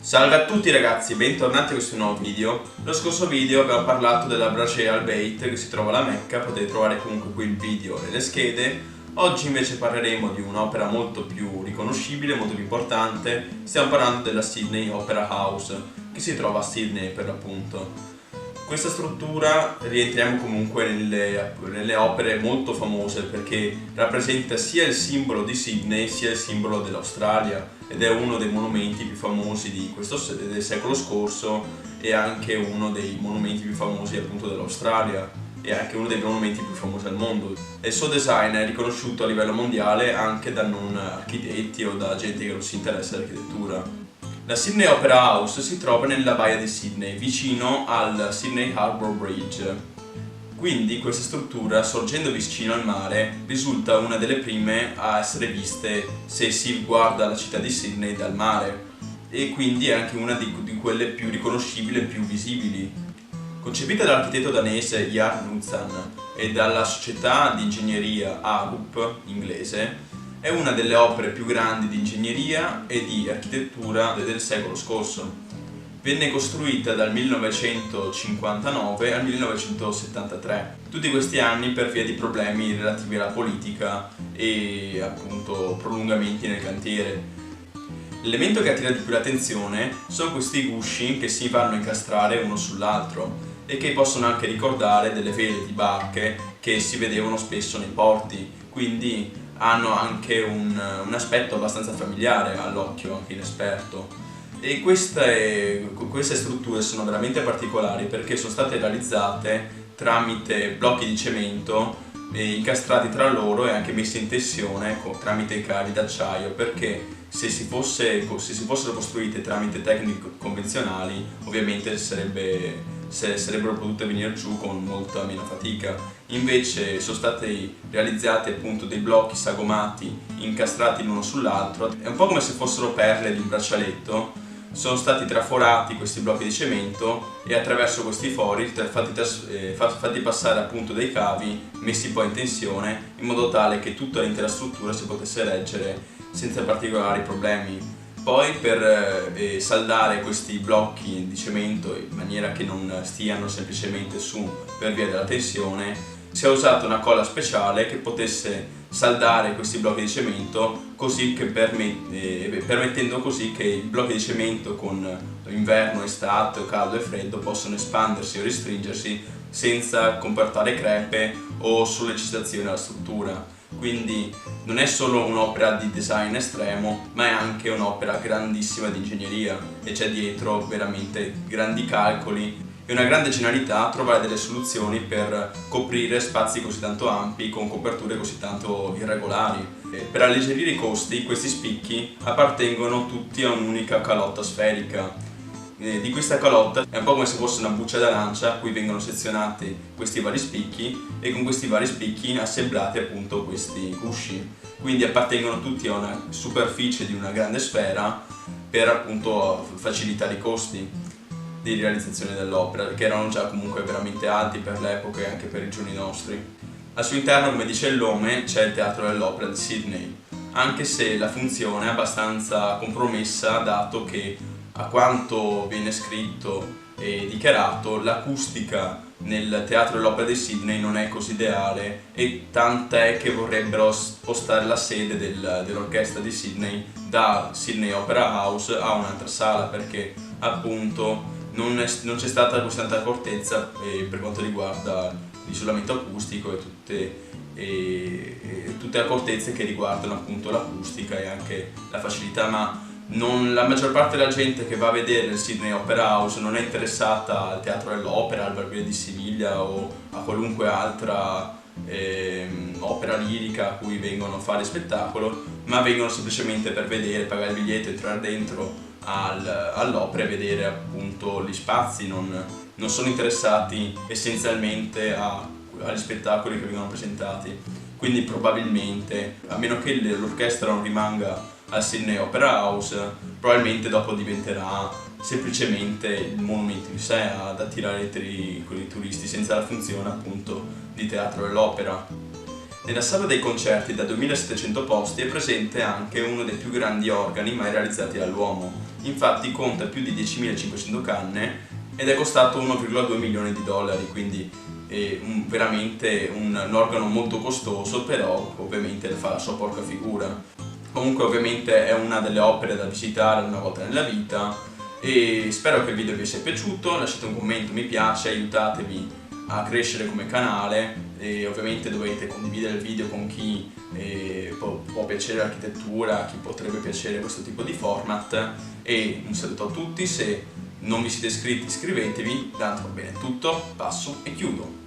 Salve a tutti ragazzi, bentornati a questo nuovo video. Nello scorso video abbiamo parlato della Braccia al Bait che si trova alla Mecca, potete trovare comunque qui il video nelle schede. Oggi invece parleremo di un'opera molto più riconoscibile, molto più importante. Stiamo parlando della Sydney Opera House, che si trova a Sydney per l'appunto. Questa struttura rientriamo comunque nelle opere molto famose perché rappresenta sia il simbolo di Sydney sia il simbolo dell'Australia ed è uno dei monumenti più famosi del secolo scorso e anche uno dei monumenti più famosi appunto dell'Australia e anche uno dei monumenti più famosi al mondo. E il suo design è riconosciuto a livello mondiale anche da non architetti o da gente che non si interessa all'architettura. La Sydney Opera House si trova nella baia di Sydney, vicino al Sydney Harbour Bridge. Quindi questa struttura, sorgendo vicino al mare, risulta una delle prime a essere viste se si guarda la città di Sydney dal mare e quindi è anche una di quelle più riconoscibili e più visibili. Concepita dall'architetto danese Jan Knudsen e dalla società di ingegneria Arup inglese, è una delle opere più grandi di ingegneria e di architettura del secolo scorso. Venne costruita dal 1959 al 1973. Tutti questi anni per via di problemi relativi alla politica e appunto prolungamenti nel cantiere. L'elemento che attira di più l'attenzione sono questi gusci che si vanno a incastrare uno sull'altro e che possono anche ricordare delle vele di barche che si vedevano spesso nei porti, quindi hanno anche un aspetto abbastanza familiare all'occhio anche inesperto. E queste strutture sono veramente particolari perché sono state realizzate tramite blocchi di cemento incastrati tra loro e anche messi in tensione tramite cavi d'acciaio, perché se si fossero costruite tramite tecniche convenzionali ovviamente sarebbero potute venire giù con molta meno fatica. Invece sono stati realizzati appunto dei blocchi sagomati incastrati l'uno sull'altro, è un po' come se fossero perle di un braccialetto. Sono stati traforati questi blocchi di cemento e attraverso questi fori fatti passare appunto dei cavi messi poi in tensione in modo tale che tutta l'intera struttura si potesse reggere senza particolari problemi. Poi per saldare questi blocchi di cemento in maniera che non stiano semplicemente su per via della tensione, si è usata una colla speciale che potesse saldare questi blocchi di cemento permettendo così che i blocchi di cemento con inverno, estate, caldo e freddo possono espandersi o restringersi senza comportare crepe o sollecitazione alla struttura. Quindi non è solo un'opera di design estremo, ma è anche un'opera grandissima di ingegneria e c'è dietro veramente grandi calcoli e una grande genialità a trovare delle soluzioni per coprire spazi così tanto ampi con coperture così tanto irregolari. Per alleggerire i costi, questi spicchi appartengono tutti a un'unica calotta sferica. Di questa calotta è un po' come se fosse una buccia d'arancia a cui vengono sezionati questi vari spicchi e con questi vari spicchi assemblati appunto questi gusci. Quindi appartengono tutti a una superficie di una grande sfera per appunto facilitare i costi di realizzazione dell'opera, che erano già comunque veramente alti per l'epoca e anche per i giorni nostri. Al suo interno, come dice il nome, c'è il Teatro dell'Opera di Sydney, anche se la funzione è abbastanza compromessa dato che, a quanto viene scritto e dichiarato, l'acustica nel Teatro dell'Opera di Sydney non è così ideale e tant'è che vorrebbero spostare la sede dell'orchestra di Sydney da Sydney Opera House a un'altra sala perché appunto non c'è stata così tanta accortezza per quanto riguarda l'isolamento acustico e tutte le accortezze che riguardano appunto l'acustica e anche la facilità, ma la maggior parte della gente che va a vedere il Sydney Opera House non è interessata al Teatro dell'Opera, al Barbiere di Siviglia o a qualunque altra opera lirica a cui vengono a fare spettacolo, ma vengono semplicemente per vedere, pagare il biglietto, entrare dentro all'opera e vedere appunto gli spazi, non sono interessati essenzialmente agli spettacoli che vengono presentati. Quindi probabilmente, a meno che l'orchestra non rimanga al Sydney Opera House, probabilmente dopo diventerà semplicemente il monumento in sé ad attirare quei turisti senza la funzione appunto di teatro dell'opera. Nella sala dei concerti da 2700 posti è presente anche uno dei più grandi organi mai realizzati dall'uomo, infatti conta più di 10.500 canne ed è costato 1,2 milioni di dollari, quindi è veramente un organo molto costoso, però ovviamente fa la sua porca figura. Comunque ovviamente è una delle opere da visitare una volta nella vita e spero che il video vi sia piaciuto, lasciate un commento, mi piace, aiutatevi a crescere come canale e ovviamente dovete condividere il video con chi può piacere l'architettura, a chi potrebbe piacere questo tipo di format e un saluto a tutti, se non vi siete iscritti iscrivetevi, tanto va bene tutto, passo e chiudo.